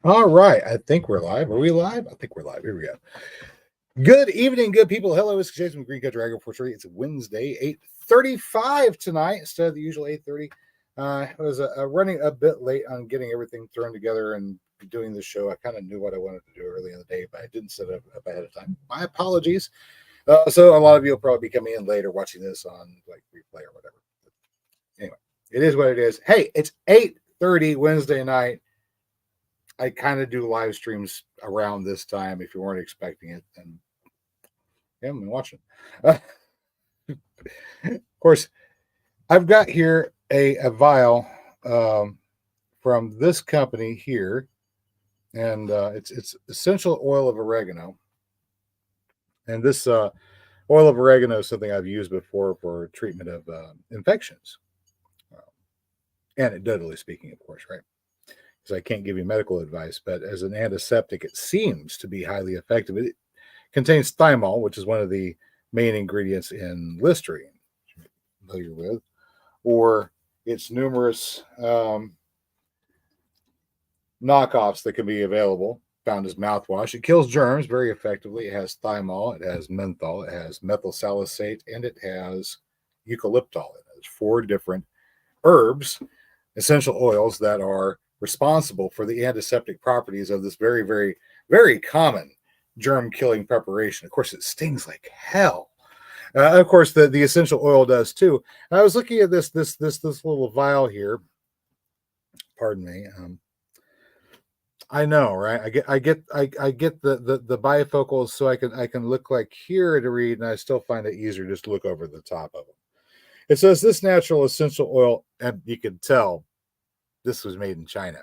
All right. I think we're live. Are we live? I think we're live. Here we go. Good evening, good people. Hello, it's Jason from Green Country Agriculture. It's Wednesday, 8:35 tonight instead of the usual 8:30. I was running a bit late on getting everything thrown together and doing the show. I kind of knew what I wanted to do early in the day, but I didn't set it up ahead of time. My apologies. So a lot of you will probably be coming in later watching this on like replay or whatever. Anyway, it is what it is. Hey, it's 8:30 Wednesday night. I kind of do live streams around this time. If you weren't expecting it, and you haven't been watching. Of course, I've got here a vial from this company here, and it's essential oil of oregano. And this oil of oregano is something I've used before for treatment of infections, uh, anecdotally speaking, of course, right? Because I can't give you medical advice, but as an antiseptic, it seems to be highly effective. It contains thymol, which is one of the main ingredients in Listerine, which you're familiar with, or its numerous knockoffs that can be available, found as mouthwash. It kills germs very effectively. It has thymol, it has menthol, it has methyl salicylate, and it has eucalyptol. It has four different herbs, essential oils that are responsible for the antiseptic properties of this very, very, very common germ killing preparation. Of course, it stings like hell. Of course, the essential oil does too. And I was looking at this little vial here. Pardon me. I know, right? I get the bifocals so I can look like here to read, and I still find it easier just to look over the top of them. It says this natural essential oil, and you can tell this was made in China.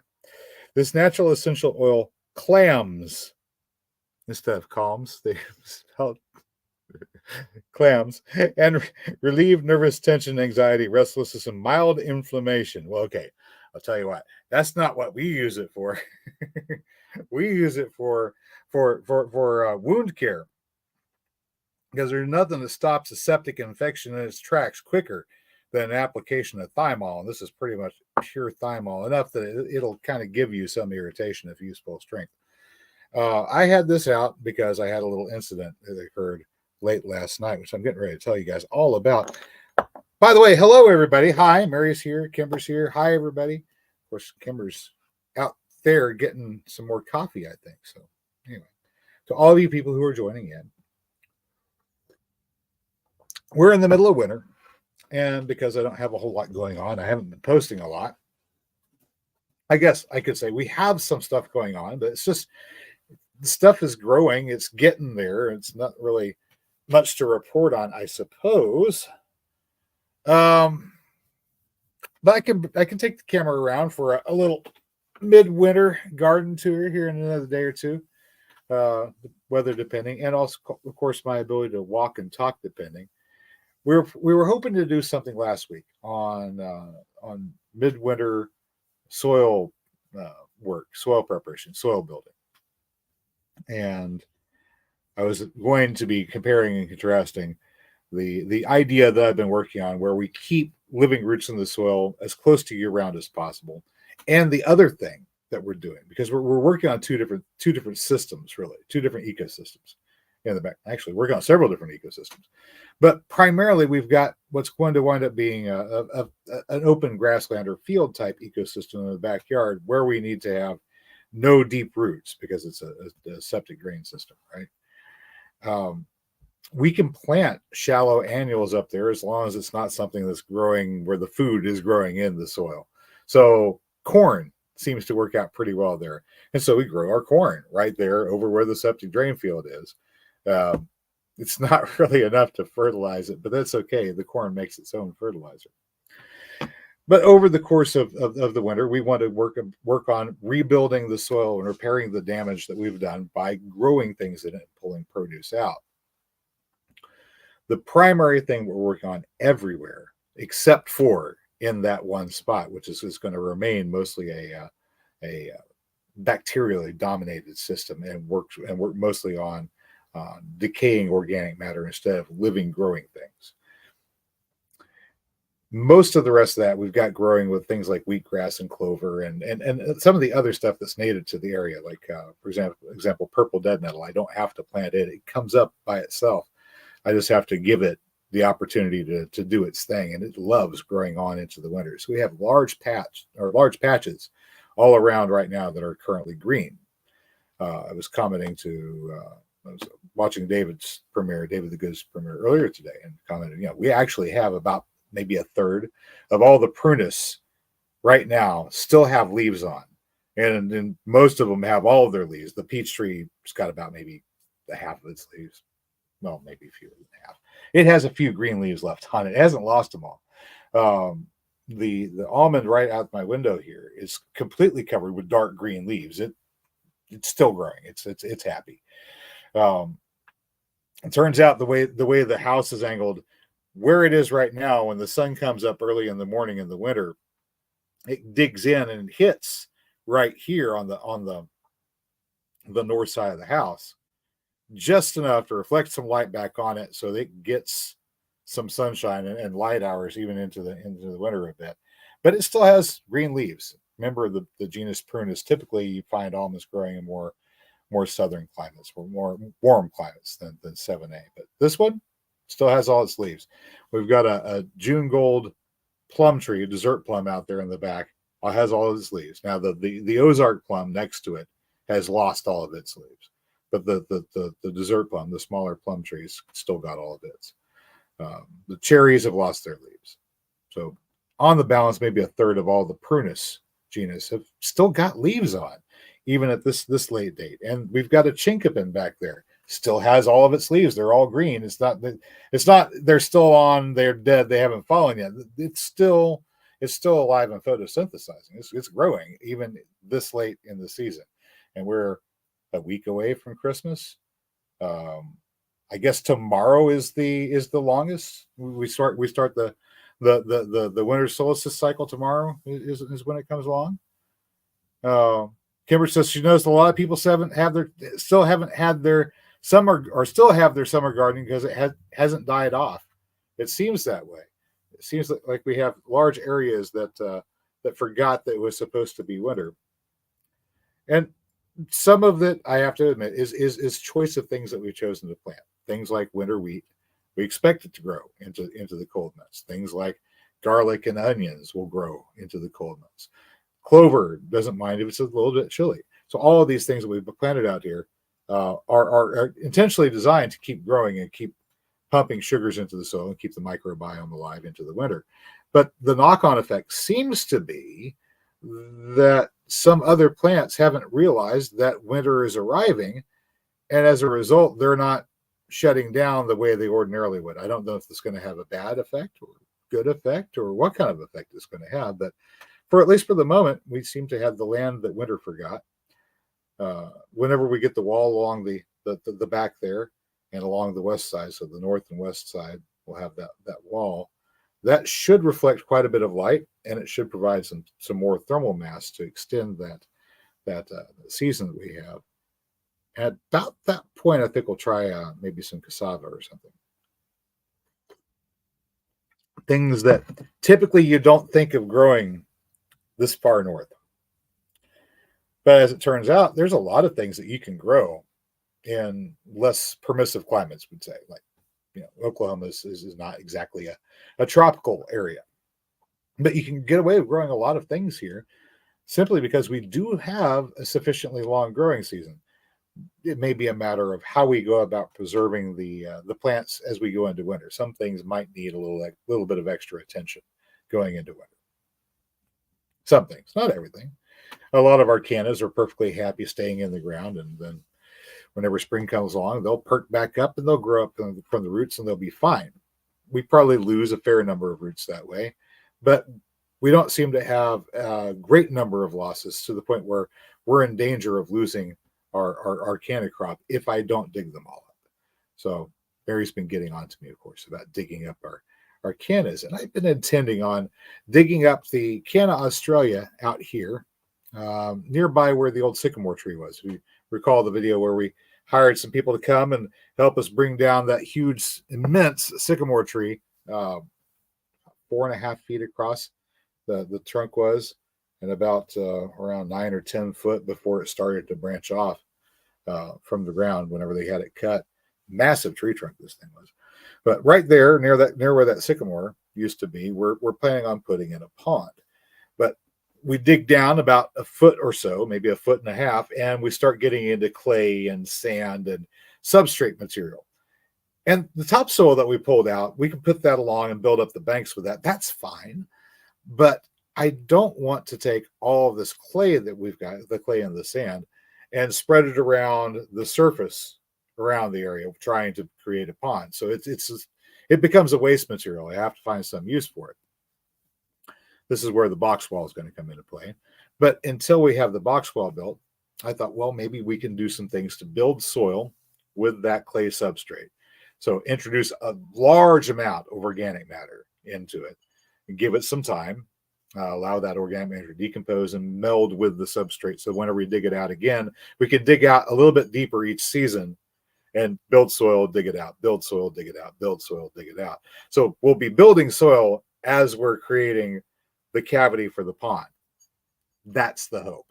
This natural essential oil clams instead of calms. They spelled clams and relieve nervous tension, anxiety, restlessness, and mild inflammation. Well, okay, I'll tell you what. That's not what we use it for. We use it for wound care because there's nothing that stops a septic infection in its tracks quicker than an application of thymol. And this is pretty much pure thymol, enough that it'll kind of give you some irritation if used full strength. I had this out because I had a little incident that occurred late last night, which I'm getting ready to tell you guys all about. By the way, hello everybody. Hi, Mary's here, Kimber's here. Hi everybody. Of course, Kimber's out there getting some more coffee, I think. So anyway, to all of you people who are joining in, we're in the middle of winter, and because I don't have a whole lot going on, I haven't been posting a lot. I guess I could say we have some stuff going on, but it's just the stuff is growing. It's getting there. It's not really much to report on, I suppose. Um, but I can take the camera around for a little midwinter garden tour here in another day or two, weather depending, and also of course my ability to walk and talk depending. We were hoping to do something last week on midwinter soil work, soil preparation, soil building, and I was going to be comparing and contrasting the idea that I've been working on, where we keep living roots in the soil as close to year round as possible, and the other thing that we're doing, because we're working on two different systems, really two different ecosystems in the back. Actually, working on several different ecosystems, but primarily we've got what's going to wind up being an open grassland or field type ecosystem in the backyard, where we need to have no deep roots because it's a septic drain system, right? We can plant shallow annuals up there as long as it's not something that's growing where the food is growing in the soil. So corn seems to work out pretty well there. And so we grow our corn right there over where the septic drain field is. It's not really enough to fertilize it, but that's okay. The corn makes its own fertilizer. But over the course of the winter, we want to work on rebuilding the soil and repairing the damage that we've done by growing things in it and pulling produce out. The primary thing we're working on everywhere, except for in that one spot, which is going to remain mostly a bacterially dominated system, and work mostly on decaying organic matter instead of living, growing things. Most of the rest of that we've got growing with things like wheatgrass and clover and some of the other stuff that's native to the area, like for example, purple dead nettle. I don't have to plant it; it comes up by itself. I just have to give it the opportunity to do its thing, and it loves growing on into the winter. So we have large patches all around right now that are currently green. I was commenting to I was watching David the Good's premiere earlier today, and commented, we actually have about maybe a third of all the prunus right now still have leaves on, and most of them have all of their leaves. The peach tree's got about maybe the half of its leaves, well, maybe fewer than half. It has a few green leaves left on it. It hasn't lost them all. The almond right out my window here is completely covered with dark green leaves. It's still growing. It's happy. It turns out the way the house is angled, where it is right now, when the sun comes up early in the morning in the winter, it digs in and hits right here on the north side of the house, just enough to reflect some light back on it, so it gets some sunshine and light hours even into the winter a bit. But it still has green leaves. Remember, the genus Prunus, typically you find almonds growing in more southern climates, or more warm climates than 7A. But this one still has all its leaves. We've got a June gold plum tree, a dessert plum out there in the back. It has all of its leaves. Now the Ozark plum next to it has lost all of its leaves, but the dessert plum, the smaller plum trees, still got all of its. The cherries have lost their leaves. So on the balance, maybe a third of all the Prunus genus have still got leaves on, even at this late date. And we've got a chinkapin back there, still has all of its leaves. They're all green. It's not they're still on, they're dead, they haven't fallen yet. It's still alive and photosynthesizing. It's growing even this late in the season. And we're a week away from Christmas. I guess tomorrow is the longest. We start the winter solstice cycle tomorrow is when it comes along. Kimber says she knows a lot of people still haven't had their summer, or still have their summer gardening because it hasn't died off. It seems that way. It seems like we have large areas that forgot that it was supposed to be winter. And some of it, I have to admit, is choice of things that we've chosen to plant. Things like winter wheat, we expect it to grow into the cold months. Things like garlic and onions will grow into the cold months. Clover doesn't mind if it's a little bit chilly. So all of these things that we've planted out here are intentionally designed to keep growing and keep pumping sugars into the soil and keep the microbiome alive into the winter. But the knock-on effect seems to be that some other plants haven't realized that winter is arriving, and as a result, they're not shutting down the way they ordinarily would. I don't know if it's going to have a bad effect or good effect or what kind of effect it's going to have, but at least for the moment, we seem to have the land that winter forgot. Whenever we get the wall along the back there and along the west side, so the north and west side, we'll have that wall. That should reflect quite a bit of light, and it should provide some more thermal mass to extend that season that we have. At about that point, I think we'll try maybe some cassava or something. Things that typically you don't think of growing this far north. But as it turns out, there's a lot of things that you can grow in less permissive climates, we'd say. Like, Oklahoma is not exactly a tropical area. But you can get away with growing a lot of things here simply because we do have a sufficiently long growing season. It may be a matter of how we go about preserving the plants as we go into winter. Some things might need a little bit of extra attention going into winter. Some things, not everything. A lot of our cannas are perfectly happy staying in the ground, and then whenever spring comes along, they'll perk back up and they'll grow up from the roots and they'll be fine. We probably lose a fair number of roots that way, but we don't seem to have a great number of losses to the point where we're in danger of losing our canna crop if I don't dig them all up. So Mary's been getting on to me, of course, about digging up our cannas, and I've been intending on digging up the Canna Australia out here nearby where the old sycamore tree was. We recall the video where we hired some people to come and help us bring down that huge, immense sycamore tree 4.5 feet across the trunk was, and about around 9 or 10 foot before it started to branch off from the ground whenever they had it cut. Massive tree trunk this thing was. But right there, near where that sycamore used to be, we're planning on putting in a pond. But we dig down about a foot or so, maybe a foot and a half, and we start getting into clay and sand and substrate material. And the topsoil that we pulled out, we can put that along and build up the banks with that. That's fine. But I don't want to take all of this clay that we've got, the clay and the sand, and spread it around the surface around the area, trying to create a pond. So it becomes a waste material. I have to find some use for it. This is where the box wall is going to come into play. But until we have the box wall built, I thought, well, maybe we can do some things to build soil with that clay substrate. So introduce a large amount of organic matter into it and give it some time. Allow that organic matter to decompose and meld with the substrate. So whenever we dig it out again, we can dig out a little bit deeper each season and build soil, dig it out, build soil, dig it out, build soil, dig it out. So we'll be building soil as we're creating the cavity for the pond. That's the hope.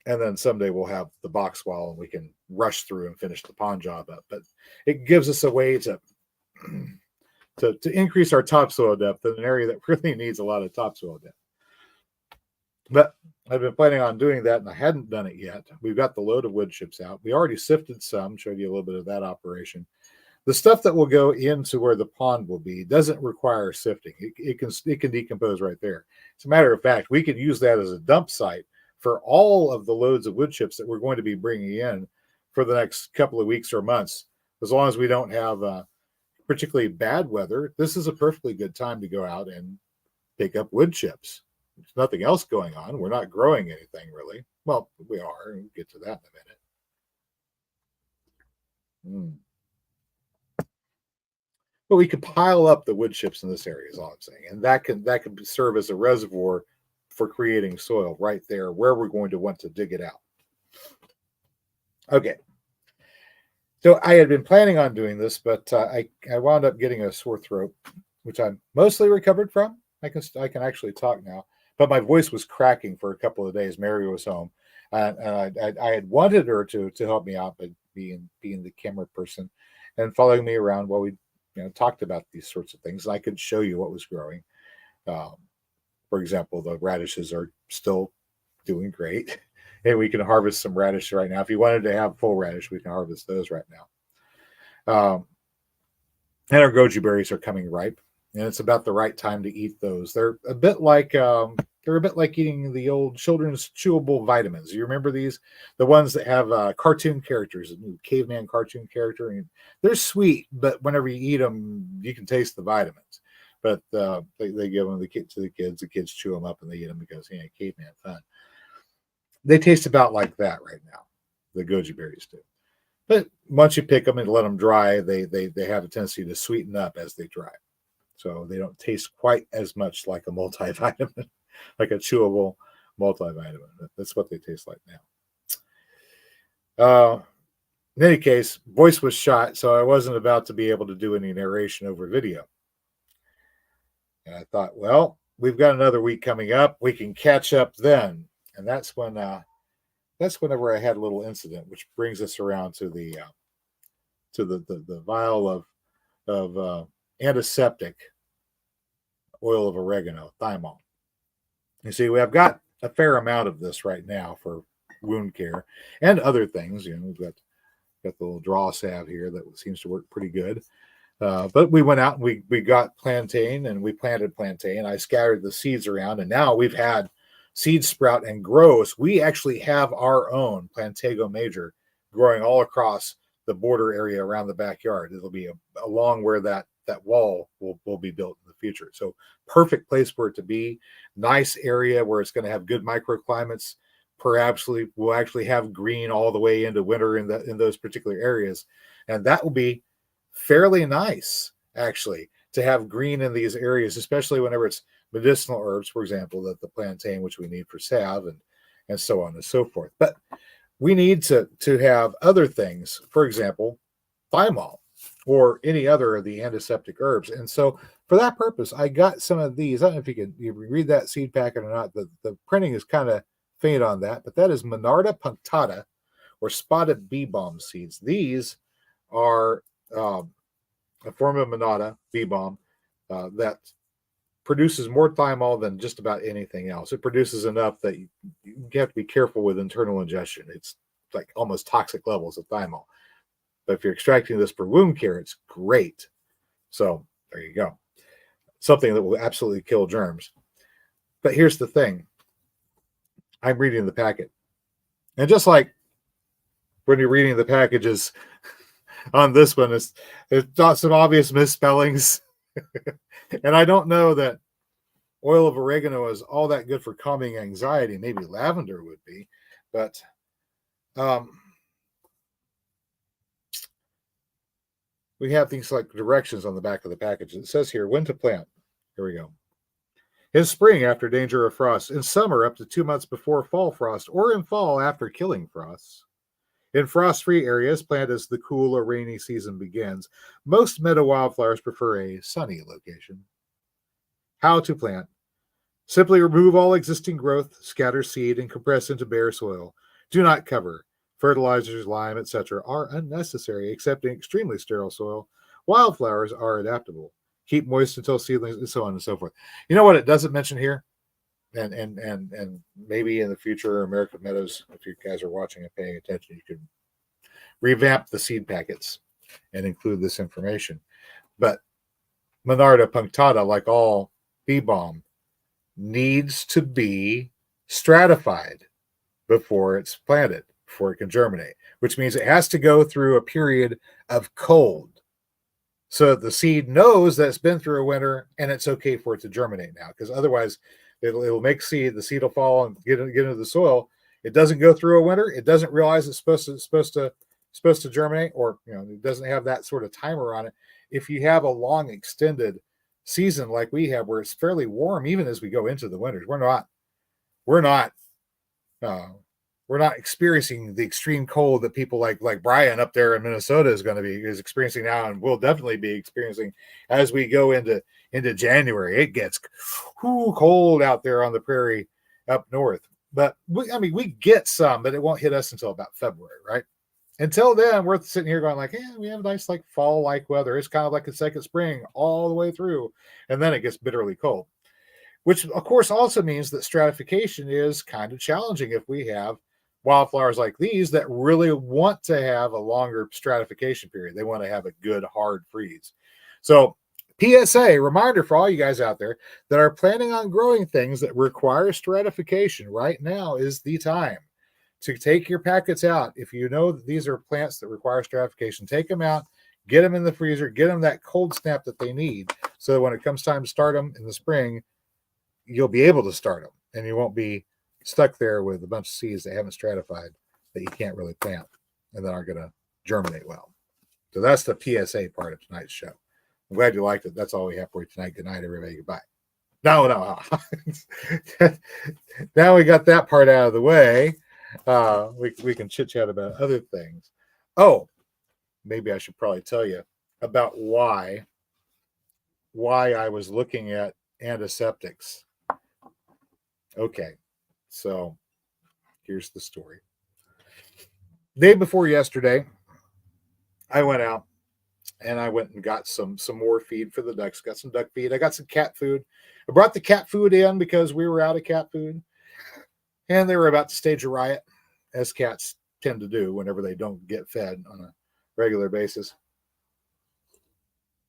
And then someday we'll have the box wall and we can rush through and finish the pond job up. But it gives us a way to increase our topsoil depth in an area that really needs a lot of topsoil depth. But I've been planning on doing that, and I hadn't done it yet. We've got the load of wood chips out. We already sifted some, showed you a little bit of that operation. The stuff that will go into where the pond will be doesn't require sifting. It can decompose right there. As a matter of fact, we could use that as a dump site for all of the loads of wood chips that we're going to be bringing in for the next couple of weeks or months. As long as we don't have particularly bad weather, this is a perfectly good time to go out and pick up wood chips. There's nothing else going on. We're not growing anything really. Well, we are. We'll get to that in a minute. But we could pile up the wood chips in this area, is all I'm saying. And that can serve as a reservoir for creating soil right there where we're going to want to dig it out. Okay. So I had been planning on doing this, but I wound up getting a sore throat, which I'm mostly recovered from. I can actually talk now, but my voice was cracking for a couple of days. Mary was home, and I had wanted her to help me out by being the camera person and following me around while we talked about these sorts of things. I could show you what was growing. For example, the radishes are still doing great. And we can harvest some radish right now. If you wanted to have full radish, we can harvest those right now. And our goji berries are coming ripe, and it's about the right time to eat those. They're a bit like eating the old children's chewable vitamins. You remember these? The ones that have cartoon characters, a new caveman cartoon character. And they're sweet, but whenever you eat them, you can taste the vitamins. But they give them to the kids. The kids chew them up and they eat them because caveman fun. They taste about like that right now. The goji berries do. But once you pick them and let them dry, they have a tendency to sweeten up as they dry. So they don't taste quite as much like a multivitamin, like a chewable multivitamin. That's what they taste like now. In any case, voice was shot, so I wasn't about to be able to do any narration over video. And I thought, well, we've got another week coming up. We can catch up then. And that's whenever I had a little incident, which brings us around to the vial of antiseptic oil of oregano, thymol. You see, we have got a fair amount of this right now for wound care and other things. We've got the little draw salve here that seems to work pretty good. But we went out and we got plantain and we planted plantain. I scattered the seeds around, and now we've had seeds sprout and grow. So we actually have our own Plantago major growing all across the border area around the backyard. It'll be along where that wall will be built in the future. So perfect place for it to be. Nice area where it's going to have good microclimates. Perhaps we'll actually have green all the way into winter in those particular areas. And that will be fairly nice, actually, to have green in these areas, especially whenever it's medicinal herbs, for example, the plantain, which we need for salve and so on and so forth. But we need to have other things, for example, thymol. or any other of the antiseptic herbs. And so for that purpose, I got some of these. I don't know if you read that seed packet or not. The printing is kind of faint on that, but that is Monarda punctata or spotted bee balm seeds. These are a form of Monarda bee balm that produces more thymol than just about anything else. It produces enough that you have to be careful with internal ingestion. It's like almost toxic levels of thymol. But if you're extracting this for wound care, it's great. So there you go. Something that will absolutely kill germs. But here's the thing. I'm reading the packet. And just like when you're reading the packages on this one, it's got some obvious misspellings. And I don't know that oil of oregano is all that good for calming anxiety. Maybe lavender would be. But we have things like directions on the back of the package. It says here when to plant. Here we go. In spring after danger of frost. In summer up to 2 months before fall frost, or in fall after killing frosts. In frost-free areas, plant as the cool or rainy season begins. Most meadow wildflowers prefer a sunny location. How to plant. Simply remove all existing growth, scatter seed, and compress into bare soil. Do not cover. Fertilizers, lime, etc. are unnecessary, except in extremely sterile soil. Wildflowers are adaptable. Keep moist until seedlings, and so on and so forth. You know what it doesn't mention here? And maybe in the future, American Meadows, if you guys are watching and paying attention, you could revamp the seed packets and include this information. But Monarda punctata, like all bee balm, needs to be stratified before it's planted, before it can germinate, which means it has to go through a period of cold so that the seed knows that it's been through a winter and it's okay for it to germinate now, because otherwise it'll make seed, the seed will fall and get into the soil. It doesn't go through a winter. It doesn't realize it's supposed to germinate, or it doesn't have that sort of timer on it. If you have a long extended season like we have, where it's fairly warm, even as we go into the winters, we're not experiencing the extreme cold that people like Brian up there in Minnesota is experiencing now, and will definitely be experiencing as we go into January. It gets cold out there on the prairie up north. But we get some, but it won't hit us until about February, right? Until then, we're sitting here going like, we have nice like fall-like weather. It's kind of like a second spring all the way through, and then it gets bitterly cold, which of course also means that stratification is kind of challenging if we have wildflowers like these that really want to have a longer stratification period. They want to have a good hard freeze. So PSA, reminder for all you guys out there that are planning on growing things that require stratification, right now is the time to take your packets out. If you know that these are plants that require stratification, take them out, get them in the freezer, get them that cold snap that they need, so that when it comes time to start them in the spring, you'll be able to start them, and you won't be stuck there with a bunch of seeds that haven't stratified that you can't really plant and that aren't going to germinate well. So that's the PSA part of tonight's show. I'm glad you liked it. That's all we have for you tonight. Good night, everybody. Goodbye. No. Now we got that part out of the way. We can chit chat about other things. Oh, maybe I should probably tell you about why I was looking at antiseptics. Okay, so here's the story. Day before yesterday, I went out and I went and got some more feed for the ducks. Got some duck feed. I got some cat food. I brought the cat food in because we were out of cat food, and they were about to stage a riot, as cats tend to do whenever they don't get fed on a regular basis.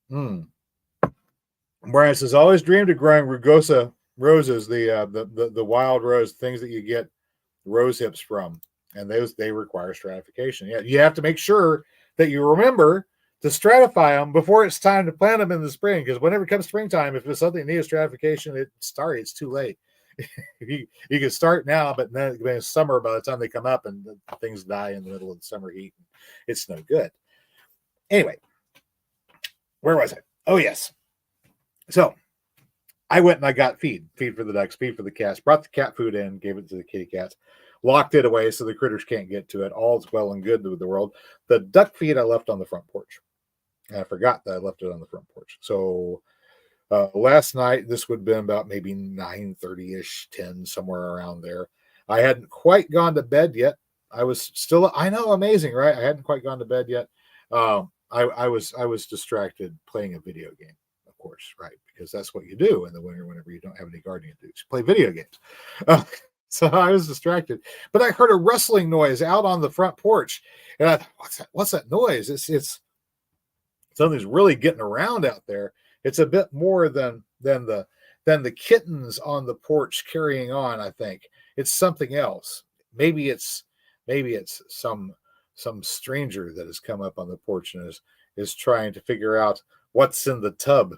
Brian says, always dreamed of growing rugosa roses, the wild rose, things that you get rose hips from, and they require stratification. Yeah, you have to make sure that you remember to stratify them before it's time to plant them in the spring, because whenever it comes springtime, if it's something that needs stratification, it's too late. you can start now, but then it's summer by the time they come up, and things die in the middle of the summer heat. It's no good. Anyway, where was I? Oh, yes. So I went and I got feed for the ducks, feed for the cats, brought the cat food in, gave it to the kitty cats, locked it away so the critters can't get to it. All's well and good with the world. The duck feed I left on the front porch. And I forgot that I left it on the front porch. So last night, this would have been about maybe 9:30ish, 10, somewhere around there. I hadn't quite gone to bed yet. I was still, I know, amazing, right? I hadn't quite gone to bed yet. I was distracted playing a video game, of course, right? Because that's what you do in the winter whenever you don't have any gardening to do. You play video games. Uh, so I was distracted, but I heard a rustling noise out on the front porch, and I thought, "What's that? What's that noise? It's something's really getting around out there. It's a bit more than the kittens on the porch carrying on. I think it's something else. Maybe it's some stranger that has come up on the porch and is trying to figure out what's in the tub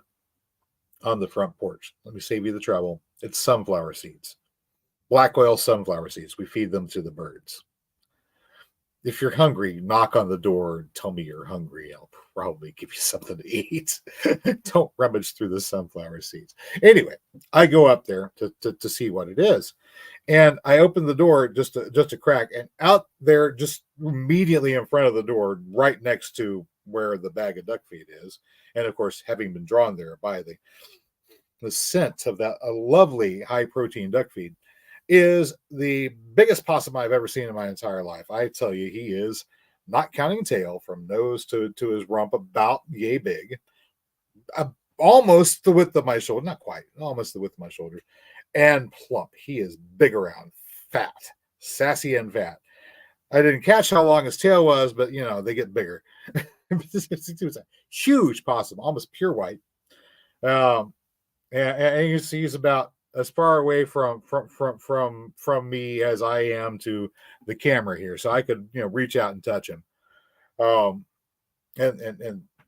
on the front porch. Let me save you the trouble. It's sunflower seeds, black oil sunflower seeds. We feed them to the birds. If you're hungry, knock on the door and tell me you're hungry. I'll probably give you something to eat. Don't rummage through the sunflower seeds. Anyway, I go up there to see what it is. And I open the door just a crack, and out there, just immediately in front of the door, right next to where the bag of duck feed is, and of course, having been drawn there by the scent of that a lovely high protein duck feed, is the biggest possum I've ever seen in my entire life. I tell you, he is, not counting tail, from nose to his rump, about yay big, almost the width of my shoulder, not quite, almost the width of my shoulders, and plump. He is big around, fat, sassy and fat. I didn't catch how long his tail was, but they get bigger. It was a huge possum, almost pure white. And you see he's about as far away from me as I am to the camera here, so I could reach out and touch him. And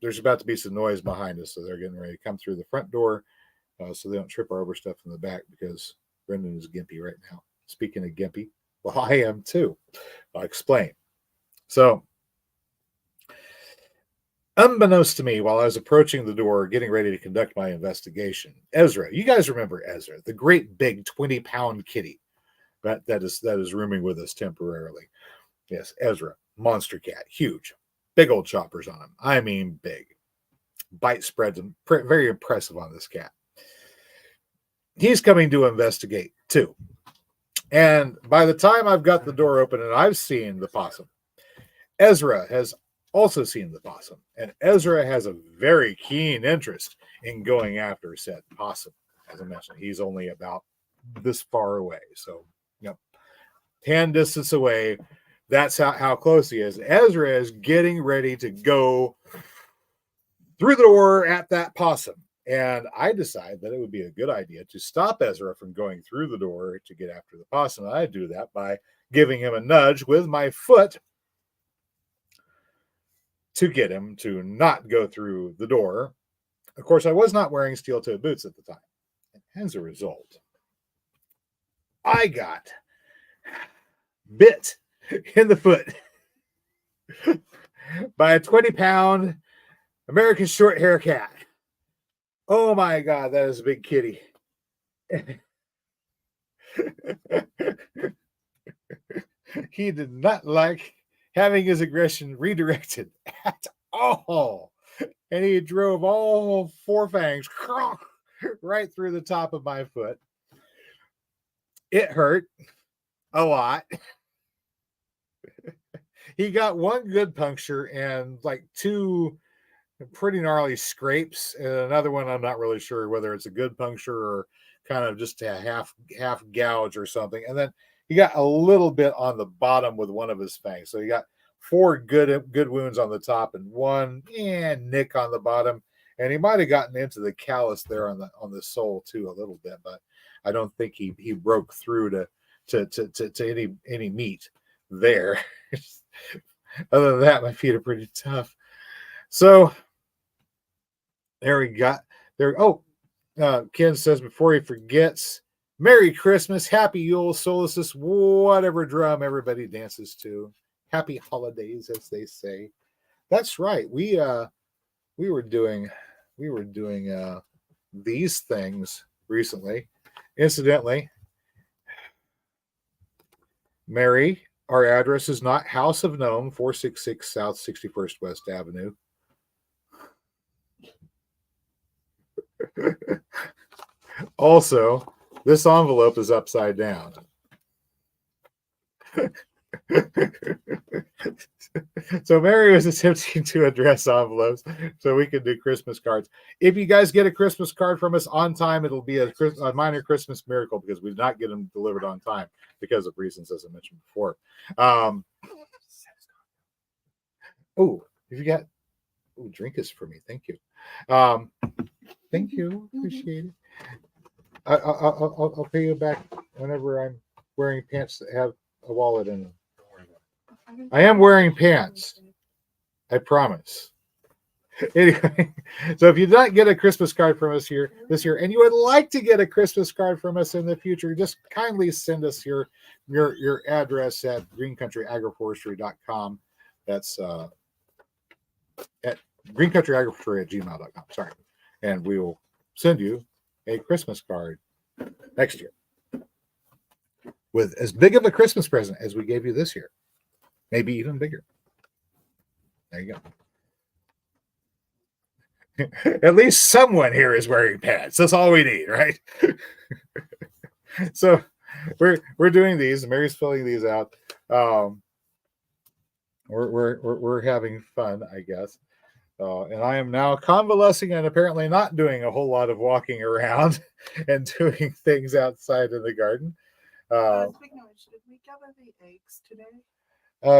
there's about to be some noise behind us, so they're getting ready to come through the front door, so they don't trip over stuff in the back, because Brendan is gimpy right now. Speaking of gimpy, well, I am too. I'll explain. So, unbeknownst to me, while I was approaching the door, getting ready to conduct my investigation, Ezra, you guys remember Ezra, the great big 20-pound kitty that is rooming with us temporarily. Yes, Ezra, monster cat, huge, big old choppers on him. I mean, big. Bite spreads, very impressive on this cat. He's coming to investigate too. And by the time I've got the door open and I've seen the possum, Ezra has also seen the possum, and Ezra has a very keen interest in going after said possum. As I mentioned, he's only about this far away, so hand distance away. That's how close he is. Ezra is getting ready to go through the door at that possum, and I decide that it would be a good idea to stop Ezra from going through the door to get after the possum. And I do that by giving him a nudge with my foot to get him to not go through the door. Of course, I was not wearing steel-toed boots at the time. And as a result, I got bit in the foot by a 20-pound American short hair cat. Oh my God, that is a big kitty. He did not like having his aggression redirected at all. And he drove all four fangs right through the top of my foot. It hurt a lot. He got one good puncture and like two pretty gnarly scrapes, and another one I'm not really sure whether it's a good puncture or kind of just a half gouge or something. And then he got a little bit on the bottom with one of his fangs. So he got four good wounds on the top and one nick on the bottom. And he might have gotten into the callus there on the sole too a little bit, but I don't think he broke through to any meat there. Other than that, my feet are pretty tough. So there we got there. Oh, Ken says before he forgets, Merry Christmas, Happy Yule, Solstice, whatever drum everybody dances to. Happy holidays, as they say. That's right. We were doing these things recently. Incidentally, Mary, our address is not House of Gnome, 466 South 61st West Avenue. Also, this envelope is upside down. So Mary was attempting to address envelopes so we could do Christmas cards. If you guys get a Christmas card from us on time, it'll be a minor Christmas miracle because we did not get them delivered on time because of reasons, as I mentioned before. Oh, if you got, drink this for me. Thank you. Thank you. Appreciate it. I'll pay you back whenever I'm wearing pants that have a wallet in them. I am wearing pants. I promise. Anyway, so if you don't get a Christmas card from us this year, and you would like to get a Christmas card from us in the future, just kindly send us your address at greencountryagroforestry.com. That's at greencountryagroforestry@gmail.com. Sorry. And we will send you a Christmas card next year with as big of a Christmas present as we gave you this year. Maybe even bigger. There you go. At least someone here is wearing pants. That's all we need, right? So we're doing these. Mary's filling these out. We're having fun, I guess. And I am now convalescing and apparently not doing a whole lot of walking around and doing things outside in the garden. Speaking of which, did we gather the eggs today?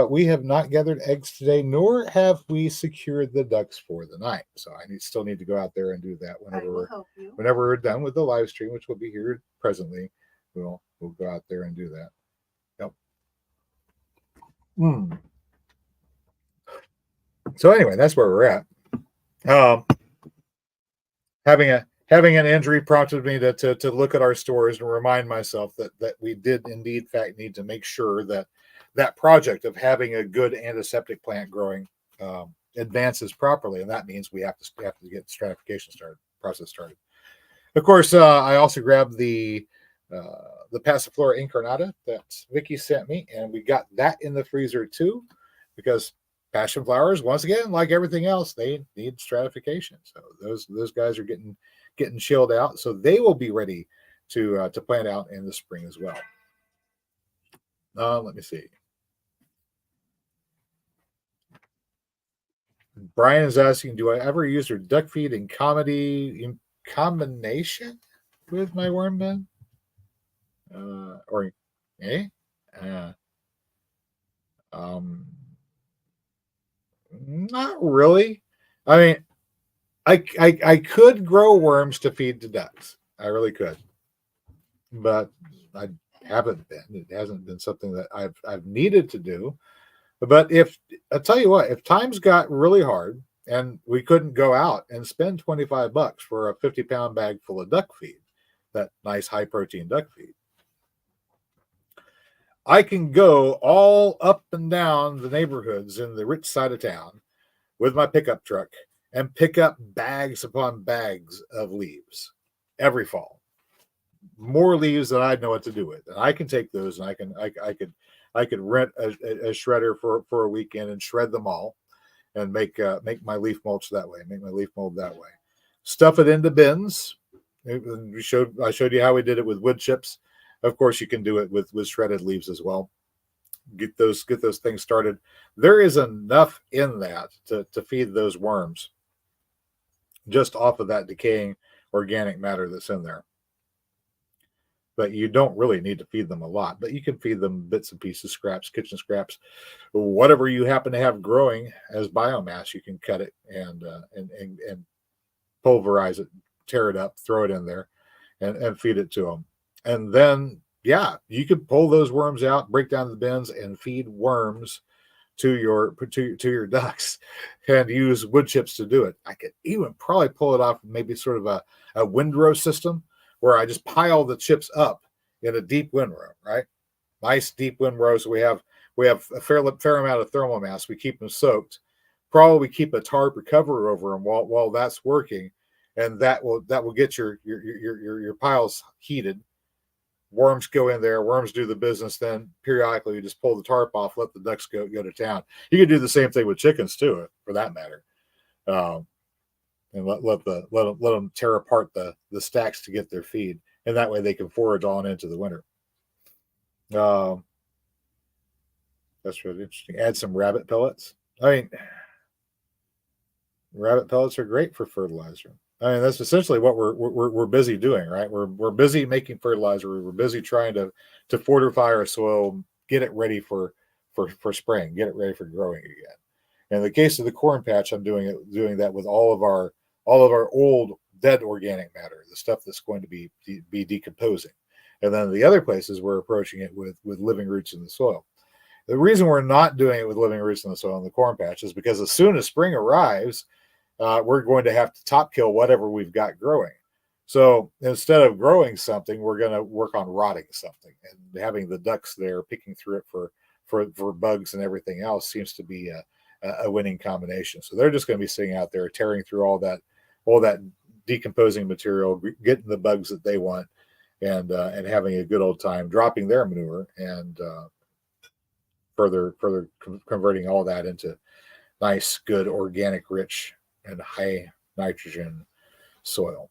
We have not gathered eggs today, nor have we secured the ducks for the night. So I still need to go out there and do that whenever we're done with the live stream, which will be here presently. We'll go out there and do that. Yep. So anyway, that's where we're at. Having an injury prompted me to look at our stores and remind myself that we did indeed, in fact, need to make sure that project of having a good antiseptic plant growing advances properly, and that means we have to get stratification process started. Of course, I also grabbed the Passiflora incarnata that Vicky sent me, and we got that in the freezer too, because passion flowers, once again, like everything else, they need stratification. So those guys are getting chilled out, so they will be ready to plant out in the spring as well. Let me see. Brian is asking, do I ever use their duck feed in combination with my worm bin? Not really. I mean, I could grow worms to feed to ducks. I really could, but I haven't been. It hasn't been something that I've needed to do. But I'll tell you what, if times got really hard and we couldn't go out and spend $25 for a 50-pound bag full of duck feed, that nice high protein duck feed, I can go all up and down the neighborhoods in the rich side of town with my pickup truck and pick up bags upon bags of leaves every fall. More leaves than I'd know what to do with. And I can take those and I could rent a shredder for a weekend and shred them all and make my leaf mulch that way, make my leaf mold that way. Stuff it into bins. I showed you how we did it with wood chips. Of course, you can do it with shredded leaves as well. Get those things started. There is enough in that to feed those worms just off of that decaying organic matter that's in there. But you don't really need to feed them a lot. But you can feed them bits and pieces, scraps, kitchen scraps, whatever you happen to have growing as biomass. You can cut it and pulverize it, tear it up, throw it in there, and feed it to them. And then, yeah, you could pull those worms out, break down the bins, and feed worms to your ducks, and use wood chips to do it. I could even probably pull it off, maybe sort of a windrow system, where I just pile the chips up in a deep windrow, right? Nice deep windrow. So we have a fair amount of thermal mass. We keep them soaked. Probably keep a tarp or cover over them while that's working, and that will get your piles heated. Worms go in there. Worms do the business. Then periodically you just pull the tarp off, let the ducks go to town. You can do the same thing with chickens too, for that matter. and let them tear apart the stacks to get their feed, and that way they can forage on into the winter. Um, that's really interesting. Add some rabbit pellets. I mean, rabbit pellets are great for fertilizer. I mean, that's essentially what we're busy doing, right? We're busy making fertilizer. We're busy trying to fortify our soil, get it ready for spring, get it ready for growing again. In the case of the corn patch, I'm doing that with all of our old dead organic matter, the stuff that's going to be decomposing. And then the other places we're approaching it with living roots in the soil. The reason we're not doing it with living roots in the soil in the corn patch is because as soon as spring arrives, we're going to have to top kill whatever we've got growing. So instead of growing something, we're going to work on rotting something, and having the ducks there picking through it for bugs and everything else seems to be a winning combination. So they're just going to be sitting out there tearing through all that decomposing material, getting the bugs that they want, and having a good old time dropping their manure and further converting all that into nice, good, organic, rich, and high nitrogen soil.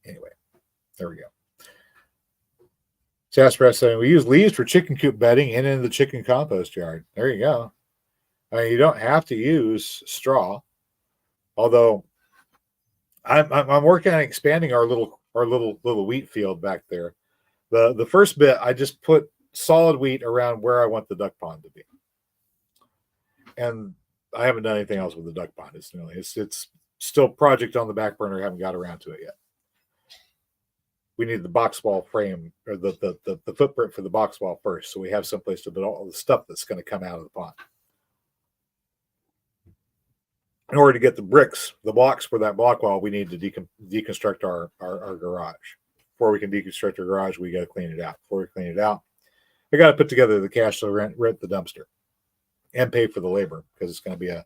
Anyway, there we go. Sasspress saying we use leaves for chicken coop bedding and in the chicken compost yard. There you go. I mean, you don't have to use straw, although I'm working on expanding our little wheat field back there. The first bit I just put solid wheat around where I want the duck pond to be, and I haven't done anything else with the duck pond. It's still project on the back burner. I haven't got around to it yet. We need the box wall frame or the footprint for the box wall first, so we have someplace to put all the stuff that's going to come out of the pond. In order to get the blocks for that block wall, we need to deconstruct our garage. Before we can deconstruct our garage, we got to clean it out. Before we clean it out, I got to put together the cash to rent the dumpster and pay for the labor, because it's going to be a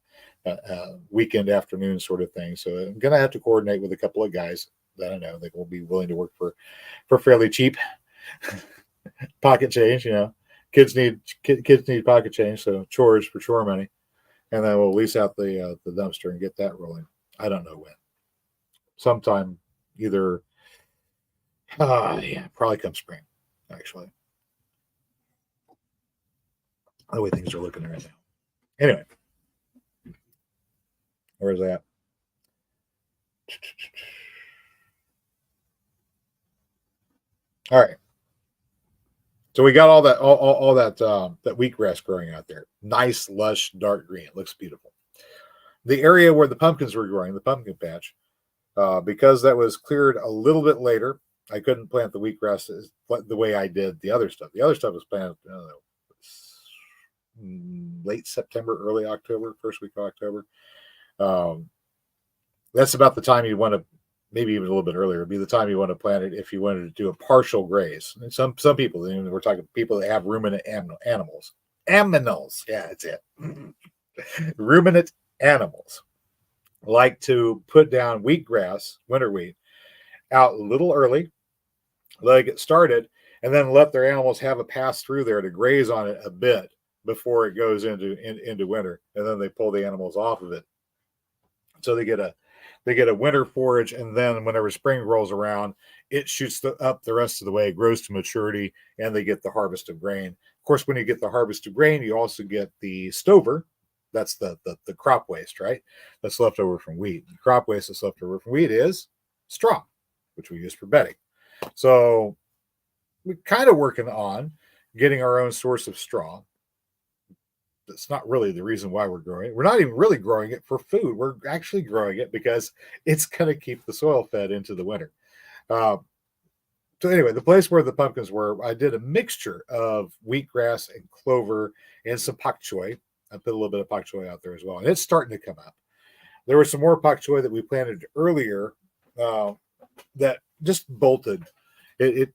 weekend afternoon sort of thing. So I'm going to have to coordinate with a couple of guys that I know that will be willing to work for fairly cheap pocket change. Kids need pocket change, so chores for chore money, and then we'll lease out the dumpster and get that rolling. I don't know when. Sometime either, probably come spring, actually. The way things are looking right now. Anyway, where's that? All right. So we got all that wheatgrass growing out there. Nice, lush, dark green. It looks beautiful. The area where the pumpkins were growing, the pumpkin patch, because that was cleared a little bit later, I couldn't plant the wheatgrass the way I did the other stuff. The other stuff was planted, I don't know, late September, early October, first week of October. That's about the time you want to, maybe even a little bit earlier, be the time you want to plant it if you wanted to do a partial graze. And some people, we're talking people that have ruminant animals. Aminals, yeah, that's it. Ruminant animals like to put down wheatgrass, winter wheat, out a little early, let it get started, and then let their animals have a pass through there to graze on it a bit before it goes into winter, and then they pull the animals off of it. So they get a winter forage, and then whenever spring rolls around, it shoots up the rest of the way, grows to maturity, and they get the harvest of grain. Of course, when you get the harvest of grain, you also get the stover. That's the crop waste, right? That's left over from wheat. The crop waste that's left over from wheat is straw, which we use for bedding. So we're kind of working on getting our own source of straw. That's not really the reason why we're growing it. We're not even really growing it for food. We're actually growing it because it's going to keep the soil fed into the winter. So anyway, the place where the pumpkins were, I did a mixture of wheatgrass and clover and some pak choi. I put a little bit of pak choi out there as well, and it's starting to come up. There was some more pak choi that we planted earlier that just bolted. It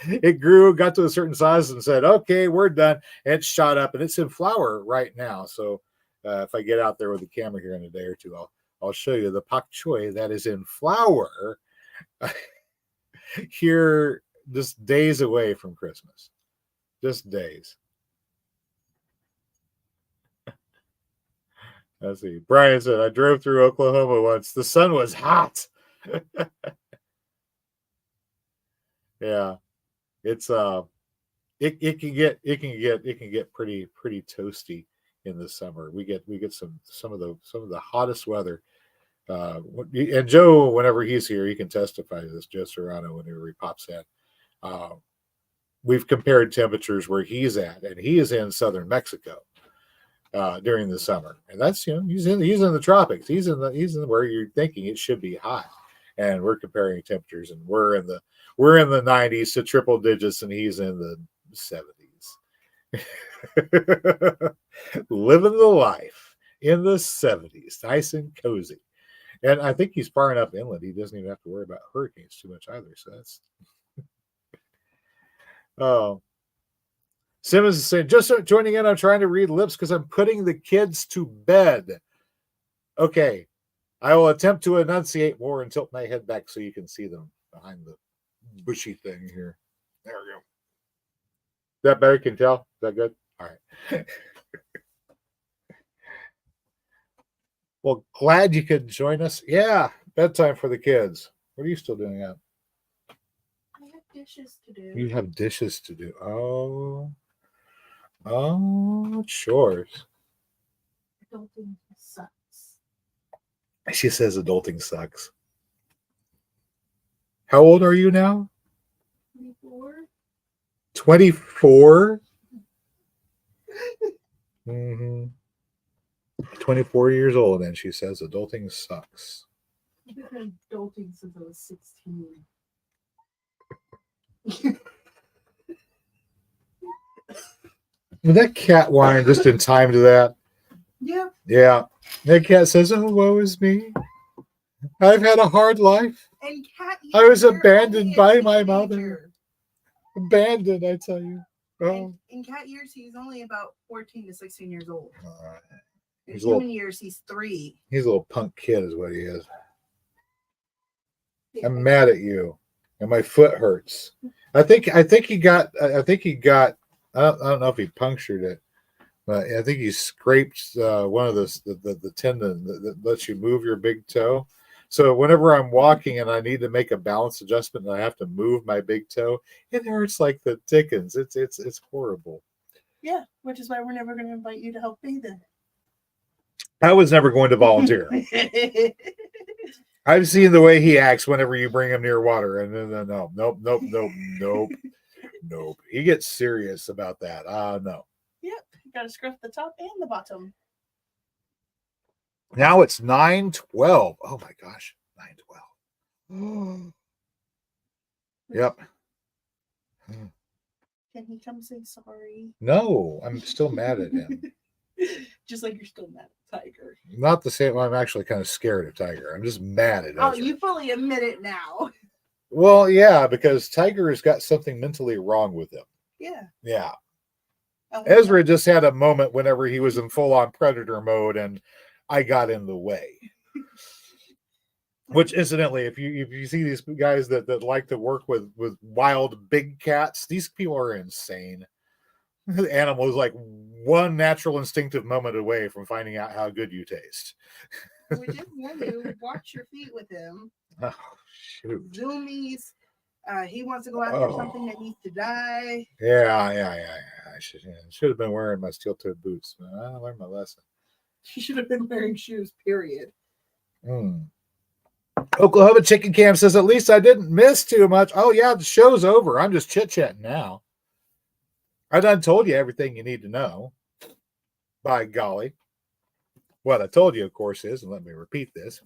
it grew, got to a certain size, and said, "Okay, we're done." And it shot up, and it's in flower right now. So if I get out there with the camera here in a day or two, I'll show you the pak choi that is in flower here, just days away from Christmas, just days. Let's see. Brian said, I drove through Oklahoma once. The sun was hot. Yeah. It's it can get pretty toasty in the summer. We get some of the hottest weather. And Joe, whenever he's here, he can testify to this. Joe Serrano, whenever he pops in, uh, we've compared temperatures where he's at, and he is in southern Mexico during the summer, and that's he's in the tropics. He's in where you're thinking it should be hot, and we're comparing temperatures, and we're in the 90s to triple digits, and he's in the 70s, living the life in the 70s, nice and cozy. And I think he's far enough inland; he doesn't even have to worry about hurricanes too much either. So that's oh. Simmons is saying, just joining in. I'm trying to read lips because I'm putting the kids to bed. Okay. I will attempt to enunciate more and tilt my head back so you can see them behind the bushy thing here. There we go. That better? Can you tell? Is that good? All right. Well, glad you could join us. Yeah. Bedtime for the kids. What are you still doing out? I have dishes to do. You have dishes to do. Oh, chores. Adulting sucks. She says adulting sucks. How old are you now? 24. 24? Mm-hmm. 24 years old, and she says adulting sucks. I've been adulting since I was 16. That cat whined just in time to that. Yeah. Yeah. That cat says, oh, woe is me. I've had a hard life. And Cat, I was you're abandoned only a by my teenager. mother. Abandoned, I tell you. Oh. In Cat years, he's only about 14 to 16 years old. In He's human years, he's 3. He's a little punk kid is what he is. I'm mad at you. And my foot hurts. I think he got I don't know if he punctured it, but I think he scraped one of the tendon that lets you move your big toe. So whenever I'm walking and I need to make a balance adjustment and I have to move my big toe, it hurts like the dickens. It's horrible. Yeah, which is why we're never going to invite you to help bathe in I was never going to volunteer. it. I've seen the way he acts whenever you bring him near water, and then nope. He gets serious about that. No. Yep, you got to scruff the top and the bottom. Now it's 9:12. Oh my gosh, 9:12. Yep. Can he come say sorry? No, I'm still mad at him. Just like you're still mad at Tiger. Not the same. I'm actually kind of scared of Tiger. I'm just mad at him. Oh, you fully admit it now. Well, yeah, because Tiger has got something mentally wrong with him. Yeah. Yeah. Oh, Ezra just had a moment whenever he was in full-on predator mode, and I got in the way. Which, incidentally, if you see these guys that like to work with wild big cats, these people are insane. The animal is like one natural instinctive moment away from finding out how good you taste. We did warn you, watch your feet with him. Oh, shoot. Zoomies. He wants to go after something that needs to die. Yeah. I should have been wearing my steel-toed boots. I learned my lesson. He should have been wearing shoes, period. Oklahoma Chicken Camp says, at least I didn't miss too much. Oh, yeah, the show's over. I'm just chit-chatting now. I done told you everything you need to know. By golly. What I told you, of course, is, and let me repeat this,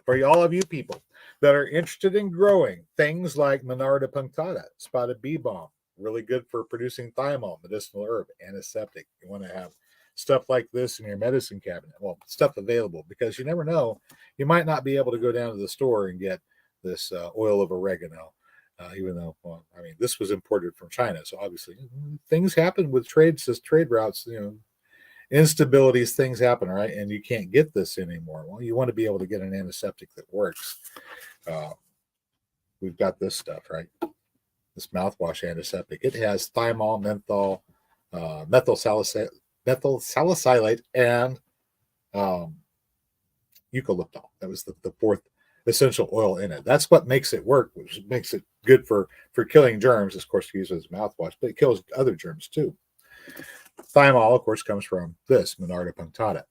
for all of you people that are interested in growing things like Monarda punctata, spotted bee balm, really good for producing thymol, medicinal herb, antiseptic. You want to have stuff like this in your medicine cabinet. Well, stuff available, because you never know. You might not be able to go down to the store and get this oil of oregano. Even though, well, I mean, this was imported from China, so obviously things happen with trade routes. Instabilities, things happen, right? And you can't get this anymore. Well, you want to be able to get an antiseptic that works. We've got this stuff, right? This mouthwash antiseptic. It has thymol, menthol, methyl salicylate, and um, eucalyptol. That was the fourth essential oil in it. That's what makes it work, which makes it good for killing germs. Of course, used as mouthwash, but it kills other germs too. Thymol, of course, comes from this Monarda punctata.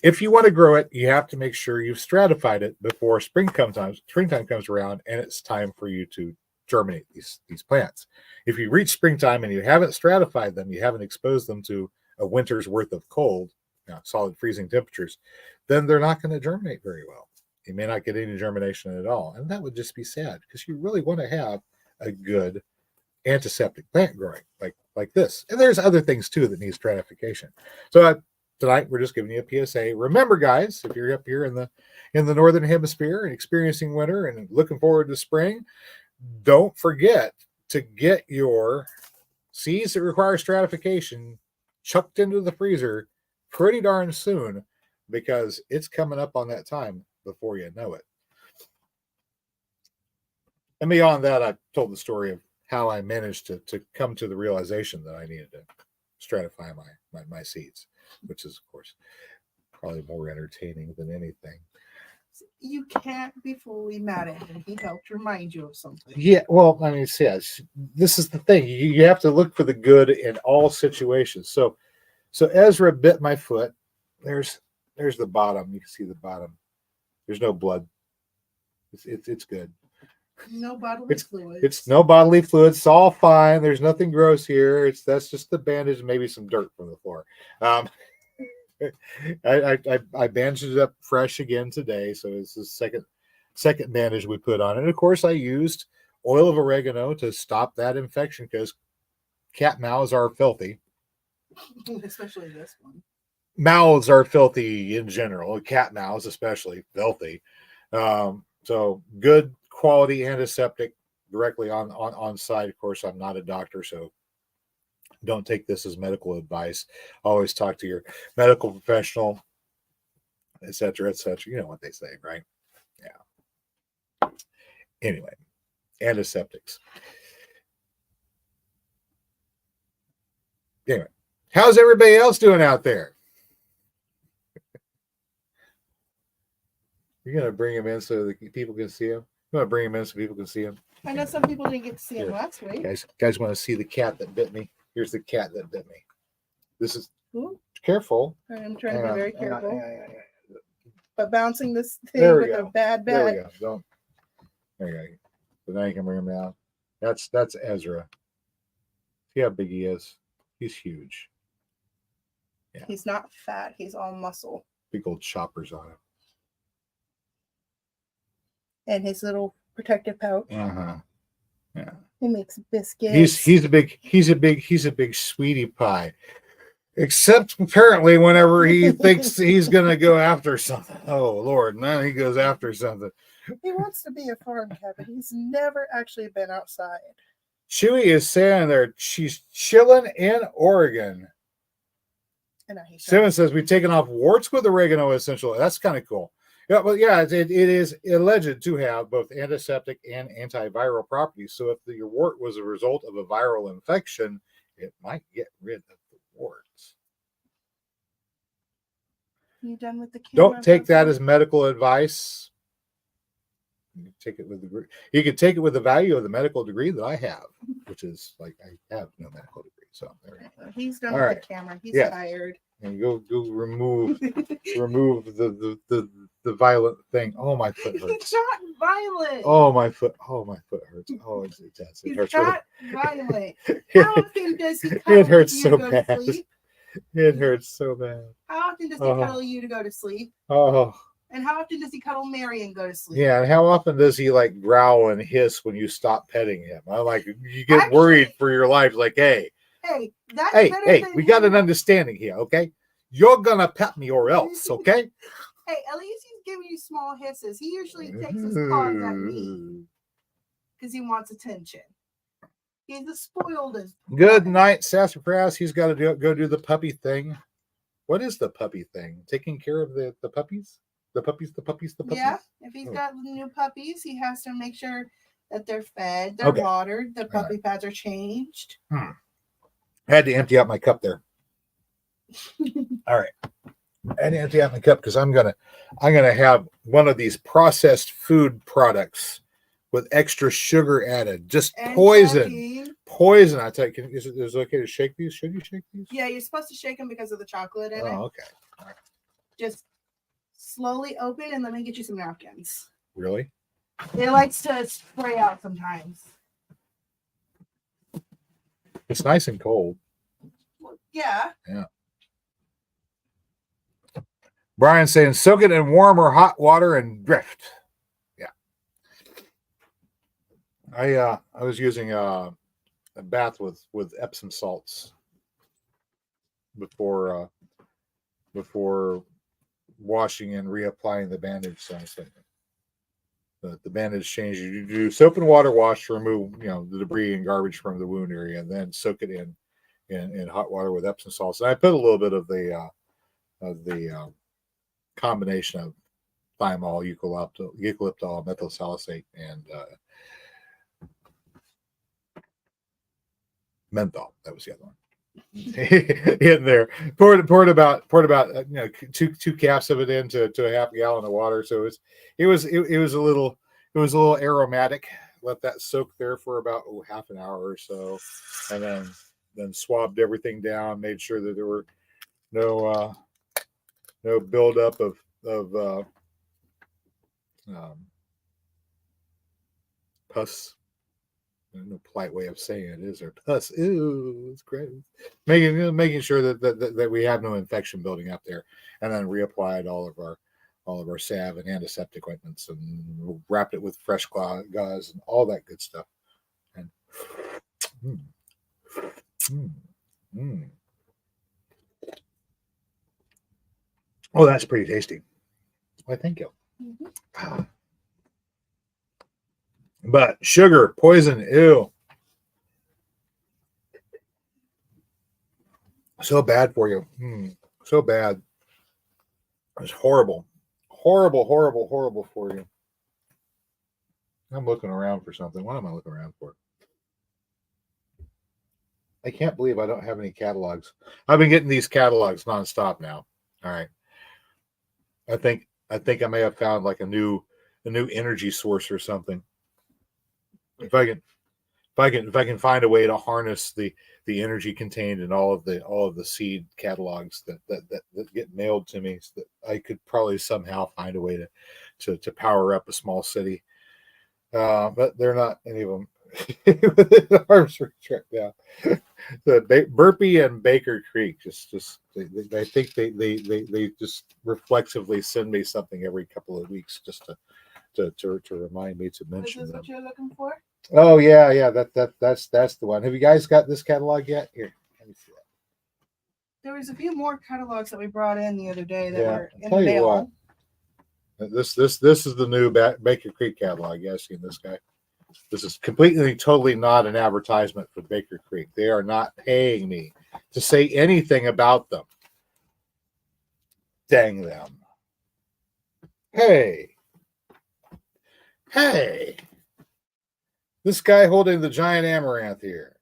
If you want to grow it, you have to make sure you've stratified it before springtime comes around, and it's time for you to germinate these plants. If you reach springtime and you haven't stratified them, you haven't exposed them to a winter's worth of cold, solid freezing temperatures, then they're not going to germinate very well. You may not get any germination at all, and that would just be sad because you really want to have a good antiseptic plant growing like this. And there's other things too that need stratification. So tonight we're just giving you a PSA. Remember, guys, if you're up here in the northern hemisphere and experiencing winter and looking forward to spring, don't forget to get your seeds that require stratification chucked into the freezer pretty darn soon, because it's coming up on that time before you know it. And beyond that, I told the story of how I managed to come to the realization that I needed to stratify my seeds, which is, of course, probably more entertaining than anything. You can't be fully mad at him. He helped remind you of something. Yeah, well, I mean, yes, this is the thing. You have to look for the good in all situations. So Ezra bit my foot. There's the bottom. You can see the bottom. There's no blood. It's good. No bodily fluids. It's no bodily fluids. It's all fine. There's nothing gross here. That's just the bandage and maybe some dirt from the floor. I bandaged it up fresh again today, so it's the second bandage we put on it. And of course, I used oil of oregano to stop that infection because cat mouths are filthy. Especially this one. Mouths are filthy in general. Cat mouths, especially, filthy. So good quality antiseptic directly on site. Of course, I'm not a doctor, so don't take this as medical advice. Always talk to your medical professional, etc., etc. You know what they say, right? Yeah. Anyway, antiseptics. Anyway, how's everybody else doing out there? You're going to bring him in so that people can see him? You want to bring him in so people can see him? I know some people didn't get to see him last week. Guys want to see the cat that bit me? Here's the cat that bit me. This is... Ooh. Careful. I'm trying to be very careful. But bouncing this thing with a bad There we go. Don't. There you go. So now you can bring him down. That's Ezra. See how big he is? He's huge. Yeah. He's not fat. He's all muscle. Big old choppers on him. And his little protective pouch. Yeah. He makes biscuits. He's a big sweetie pie. Except apparently whenever he thinks he's gonna go after something. Oh Lord, now he goes after something. He wants to be a farm cat, but he's never actually been outside. Chewy is saying there she's chilling in Oregon. And Simon says we've taken off warts with oregano essential. That's kind of cool. Yeah, but yeah, it is alleged to have both antiseptic and antiviral properties. So if your wart was a result of a viral infection, it might get rid of the warts. You done with the camera? Don't take that as medical advice. You take it with you can take it with the value of the medical degree that I have, which is like I have no medical degree. So there. He's done with the camera. He's tired. And go remove the violent thing. Oh, my foot hurts. It's not violent. Oh, my foot hurts. Oh, it hurts. It's not violent. How often does he cuddle it hurts you so to go bad. to sleep? It hurts so bad. How often does he cuddle you to go to sleep? Oh. And how often does he cuddle Mary and go to sleep? Yeah, and how often does he like growl and hiss when you stop petting him? I'm like, you get worried for your life. Like, hey, we got an understanding here, okay? You're gonna pet me or else, okay? Hey, at least he's giving you small hisses. He usually takes his paws at me because he wants attention. He's the spoiledest. Good night, sassafras. He's got to go do the puppy thing. What is the puppy thing? Taking care of the puppies? The puppies. Yeah, if he's got new puppies, he has to make sure that they're fed, they're watered, the puppy pads are changed. I had to empty out my cup there. All right. and empty out my cup because I'm gonna have one of these processed food products with extra sugar added. Just And poison. caffeine. Poison. I tell you, is it okay to shake these? Should you shake these? Yeah, you're supposed to shake them because of the chocolate in it. Oh, okay. Just slowly open and let me get you some napkins. Really? It likes to spray out sometimes. It's nice and cold. Well, yeah. Yeah. Brian's saying soak it in warm or hot water and drift. Yeah. I was using a bath with Epsom salts before washing and reapplying the bandage. So the bandage change. You do soap and water wash to remove the debris and garbage from the wound area, and then soak it in hot water with Epsom salts. And I put a little bit of the combination of thymol, eucalyptol, methyl salicylate, and menthol. That was the other one. In there, poured about two caps of it into a half gallon of water. So it was a little aromatic. Let that soak there for about half an hour or so, and then swabbed everything down. Made sure that there were no buildup of pus. No polite way of saying it, is there? Pus. Ew, it's great. Making sure that we have no infection building up there, and then reapplied all of our salve and antiseptic ointments, and wrapped it with fresh gauze and all that good stuff. And oh, that's pretty tasty. Why, thank you. Mm-hmm. But sugar, poison, ew. So bad for you. So bad. It's horrible. Horrible for you. I'm looking around for something. What am I looking around for? I can't believe I don't have any catalogs. I've been getting these catalogs nonstop now. All right. I think I may have found like a new energy source or something. If I can find a way to harness the energy contained in all of the seed catalogs that get mailed to me, so that I could probably somehow find a way to power up a small city. But they're not any of them within arm's reach right now. The Burpee and Baker Creek just I think they just reflexively send me something every couple of weeks just to remind me to mention Is this them. what you're looking for? Oh yeah, that's the one. Have you guys got this catalog yet? Here, let me see that. There was a few more catalogs that we brought in the other day that were in Tell the you mail. what, this is the new Baker Creek catalog. You guys seen this guy? This is totally not an advertisement for Baker Creek. They are not paying me to say anything about them. Dang them. Hey. This guy holding the giant amaranth here.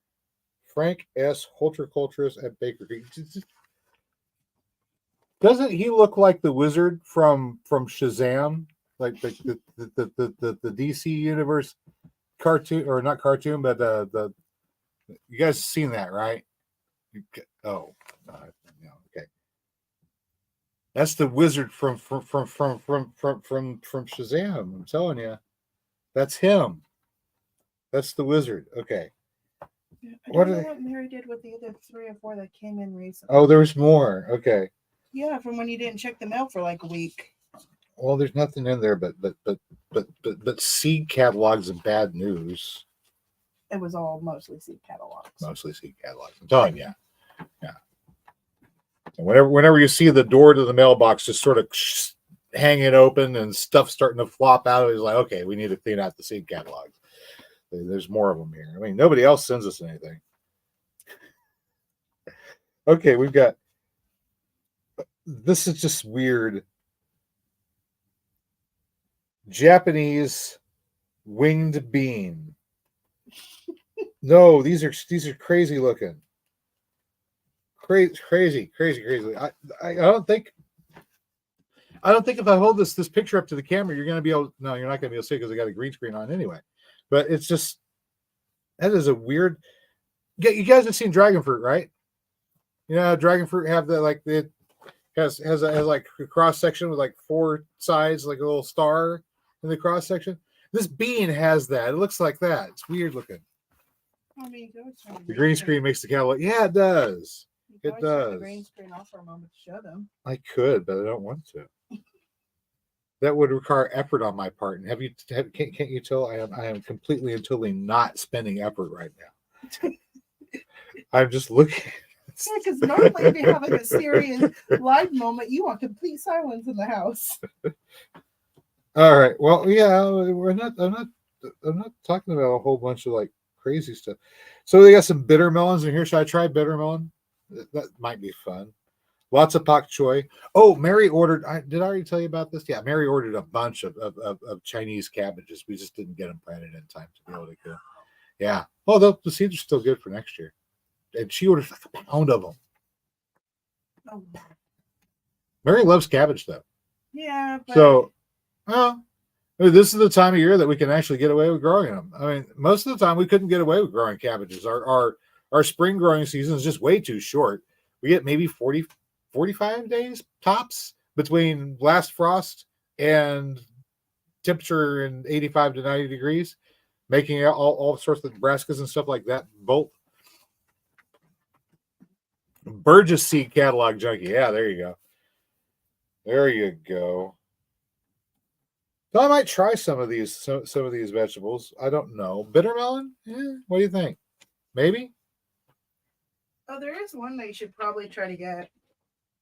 Frank S. Horticulturist at Baker Creek. Doesn't he look like the wizard from Shazam? Like the DC Universe cartoon, or not cartoon, but the you guys have seen that, right? Okay. That's the wizard from Shazam. I'm telling you, that's him. That's the wizard. Okay. I don't know what Mary did with the other 3 or 4 that came in recently. Oh, there's more. Okay. Yeah, from when you didn't check the mail for like a week. Well, there's nothing in there but seed catalogs and bad news. It was all mostly seed catalogs. Mostly seed catalogs. I'm telling you. Yeah. And whenever you see the door to the mailbox just sort of hanging open and stuff starting to flop out, it's like, okay, we need to clean out the seed catalogs. There's more of them here. I mean, nobody else sends us anything. Okay, we've got. This is just weird. Japanese winged bean. No, these are crazy looking. Crazy. I don't think I don't think if I hold this picture up to the camera, you're going to be able. No, you're not going to be able to see because I got a green screen on anyway. But it's just that is a weird. You guys have seen dragon fruit, right? Dragon fruit have the like it has like a cross section with like 4 sides, like a little star in the cross section. This bean has that. It looks like that. It's weird looking. I mean, The green screen makes the cat look. Yeah, it does. It does. The green screen off for a moment to show them. I could, but I don't want to. That would require effort on my part. And can't you tell I am completely and totally not spending effort right now. I'm just looking. Yeah, because normally if you're having a serious live moment, you want complete silence in the house. All right. Well, yeah, I'm not talking about a whole bunch of like crazy stuff. So they got some bitter melons in here. Should I try bitter melon? That might be fun. Lots of pak choi. Oh, Mary ordered. Did I already tell you about this? Yeah, Mary ordered a bunch of Chinese cabbages. We just didn't get them planted in time to be able to go. Yeah. Oh, the seeds are still good for next year. And she ordered like a pound of them. Oh. Mary loves cabbage, though. Yeah. But... So, well, this is the time of year that we can actually get away with growing them. I mean, most of the time we couldn't get away with growing cabbages. Our spring growing season is just way too short. We get maybe 45 days tops between last frost and temperature in 85 to 90 degrees, making all sorts of brassicas and stuff like that bolt. Burgess Seed Catalog Junkie. Yeah, there you go. There you go. So I might try some of these vegetables. I don't know. Bitter melon? What do you think? Maybe? Oh, there is one that you should probably try to get.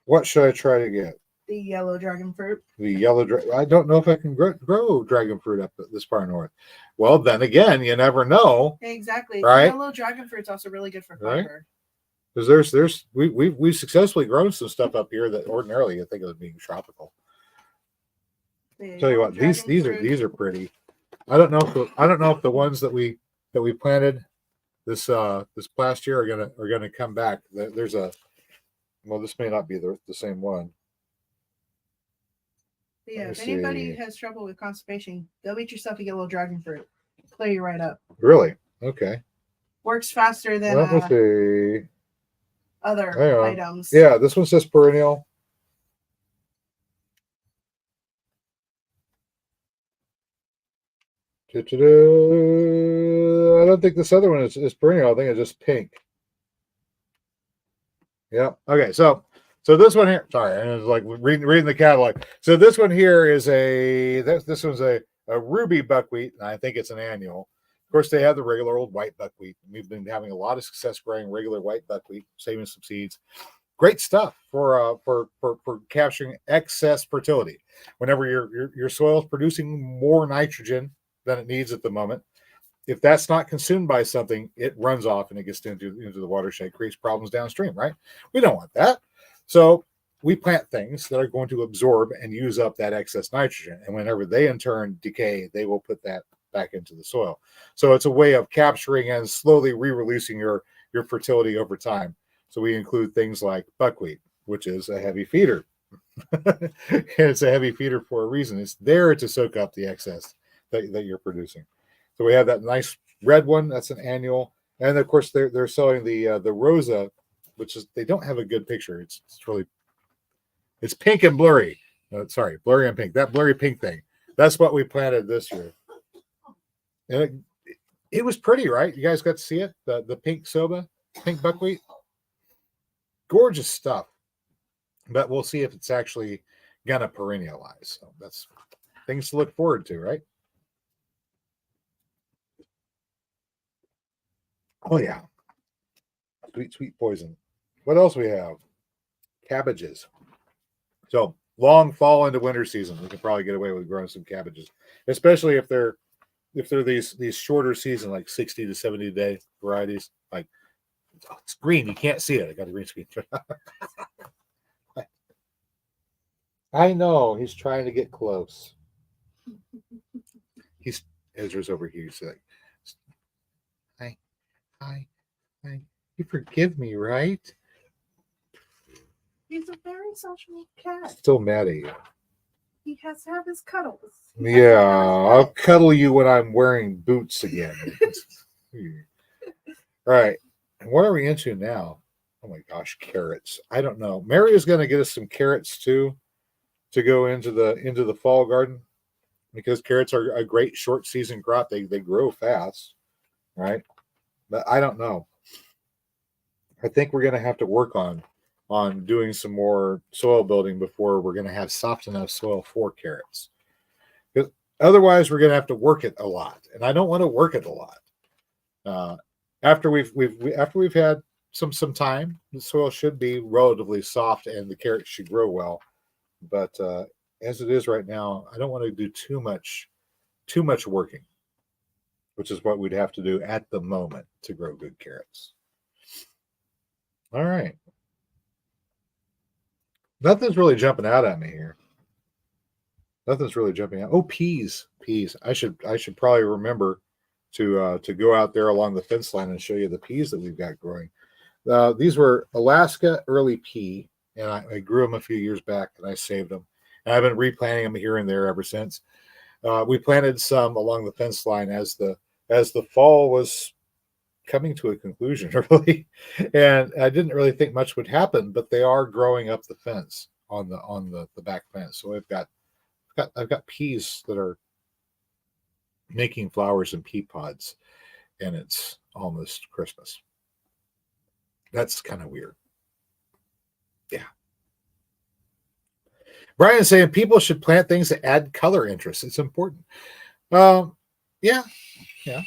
What should I try to get? The yellow dragon fruit. The yellow I don't know if I can grow dragon fruit up this far north. Well, then again, you never know. Exactly. Right? Yellow dragon fruit's also really good for fiber. Because we've successfully grown some stuff up here that ordinarily you think of as being tropical. Tell you what, these are pretty. I don't know if the ones that we planted this past year are gonna come back. There's this may not be the same one. Yeah, if anybody has trouble with constipation, go eat yourself a yellow dragon fruit. Clear you right up. Really? Okay. Works faster than Let me see. Other items. Yeah, this one says perennial. I don't think this other one is perennial. I think it's just pink. Yeah. Okay. So this one here. Sorry, I was like reading the catalog. So this one here is this one's a ruby buckwheat, and I think it's an annual. Of course, they have the regular old white buckwheat. We've been having a lot of success growing regular white buckwheat, saving some seeds. Great stuff for capturing excess fertility. Whenever your soil is producing more nitrogen than it needs at the moment, if that's not consumed by something, it runs off and it gets into the watershed, creates problems downstream. Right? We don't want that. So we plant things that are going to absorb and use up that excess nitrogen, and whenever they in turn decay, they will put that back into the soil. So it's a way of capturing and slowly re-releasing your fertility over time. So we include things like buckwheat, which is a heavy feeder. And it's a heavy feeder for a reason. It's there to soak up the excess that you're producing. So we have that nice red one. That's an annual. And of course, they're selling the Rosa, which is, they don't have a good picture. It's pink and blurry. Sorry, blurry and pink. That blurry pink thing. That's what we planted this year. And it was pretty, right? You guys got to see it? The pink soba, pink buckwheat. Gorgeous stuff. But we'll see if it's actually gonna perennialize. So that's things to look forward to, right? Oh yeah. Sweet poison. What else we have? Cabbages. So long fall into winter season, we can probably get away with growing some cabbages, especially if they're these shorter season, like 60 to 70 day varieties. Like, it's green, you can't see it. I got a green screen. I know he's trying to get close. Ezra's over here. He's like, hi. You forgive me, right? He's a very social cat. Still mad at you. He has to have his cuddles. He has to Yeah, have his I'll pets. cuddle you when I'm wearing boots again. Right. And what are we into now? Oh my gosh, carrots. I don't know. Mary is going to get us some carrots too to go into the fall garden because carrots are a great short season crop. They grow fast, right? But I don't know. I think we're going to have to work on doing some more soil building before we're going to have soft enough soil for carrots. Because otherwise, we're going to have to work it a lot, and I don't want to work it a lot. Uh, after after we've had some time, the soil should be relatively soft, and the carrots should grow well. But as it is right now, I don't want to do too much working, which is what we'd have to do at the moment to grow good carrots. All right. Nothing's really jumping out at me here. Nothing's really jumping out. Oh, peas, peas. I should probably remember to go out there along the fence line and show you the peas that we've got growing. These were Alaska early pea, and I grew them a few years back, and I saved them. And I've been replanting them here and there ever since. We planted some along the fence line as the fall was coming to a conclusion, really, and I didn't really think much would happen, but they are growing up the fence on the back fence. So I've got peas that are making flowers in pea pods, and it's almost Christmas. That's kind of weird. Yeah. Brian's saying people should plant things that add color interest. It's important. Yeah, yeah.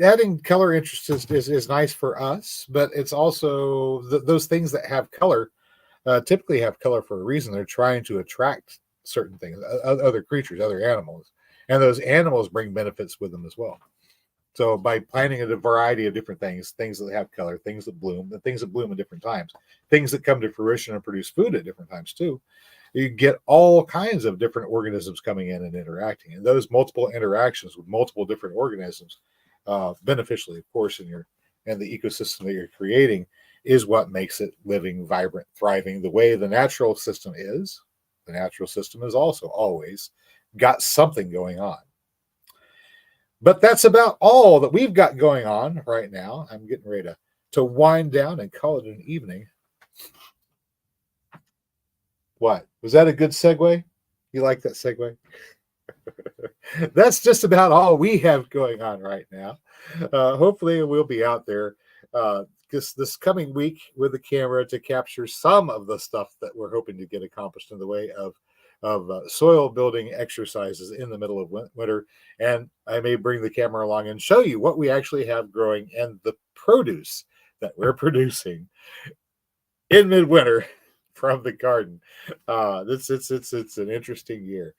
Adding color interest is nice for us, but it's also those things that have color typically have color for a reason. They're trying to attract certain things, other creatures, other animals, and those animals bring benefits with them as well. So by planting a variety of different things, things that have color, things that bloom, the things that bloom at different times, things that come to fruition and produce food at different times too, you get all kinds of different organisms coming in and interacting. And those multiple interactions with multiple different organisms, beneficially, of course, in your and the ecosystem that you're creating is what makes it living, vibrant, thriving the way the natural system is. The natural system is also always got something going on. But that's about all that we've got going on right now. I'm getting ready to wind down and call it an evening. What? Was that a good segue? You like that segue? That's just about all we have going on right now. Hopefully, we'll be out there this coming week with the camera to capture some of the stuff that we're hoping to get accomplished in the way of soil building exercises in the middle of winter. And I may bring the camera along and show you what we actually have growing and the produce that we're producing in midwinter from the garden. It's an interesting year.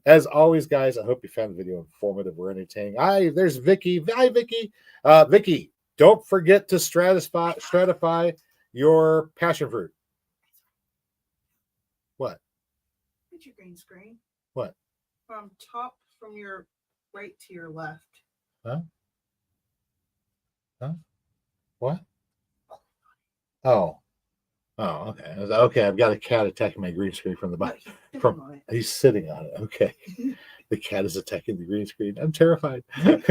As always, guys, I hope you found the video informative or entertaining. There's Vicky. Hi, Vicky. Vicky, don't forget to stratify your passion fruit. What? It's your green screen. What? From your right to your left. Huh? Huh? What? Oh. Oh, okay. Okay, I've got a cat attacking my green screen from the back. He's sitting on it. Okay. The cat is attacking the green screen. I'm terrified. The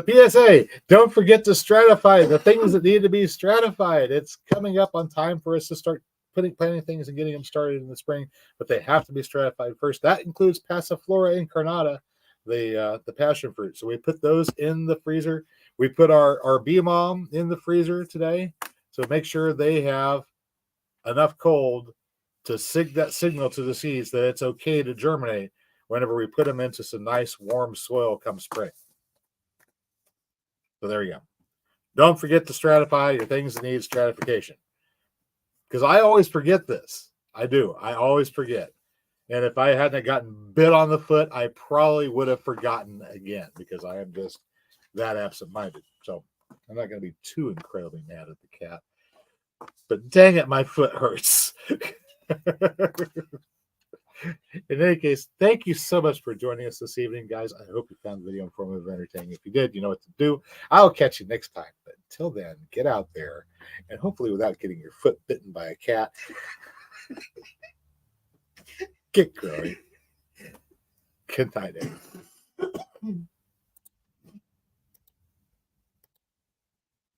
PSA, don't forget to stratify the things that need to be stratified. It's coming up on time for us to start planting things and getting them started in the spring, but they have to be stratified first. That includes Passiflora incarnata, the passion fruit. So we put those in the freezer. We put our bee mom in the freezer today. So make sure they have enough cold to that signal to the seeds that it's okay to germinate whenever we put them into some nice warm soil come spring. So there you go. Don't forget to stratify your things that need stratification. Because I always forget this. I do. I always forget. And if I hadn't gotten bit on the foot, I probably would have forgotten again because I am just that absent-minded. So I'm not going to be too incredibly mad at the cat. But dang it, my foot hurts. In any case, thank you so much for joining us this evening, guys. I hope you found the video informative and entertaining. If you did, you know what to do. I'll catch you next time. But until then, get out there and hopefully without getting your foot bitten by a cat, get growing. Good night, everyone.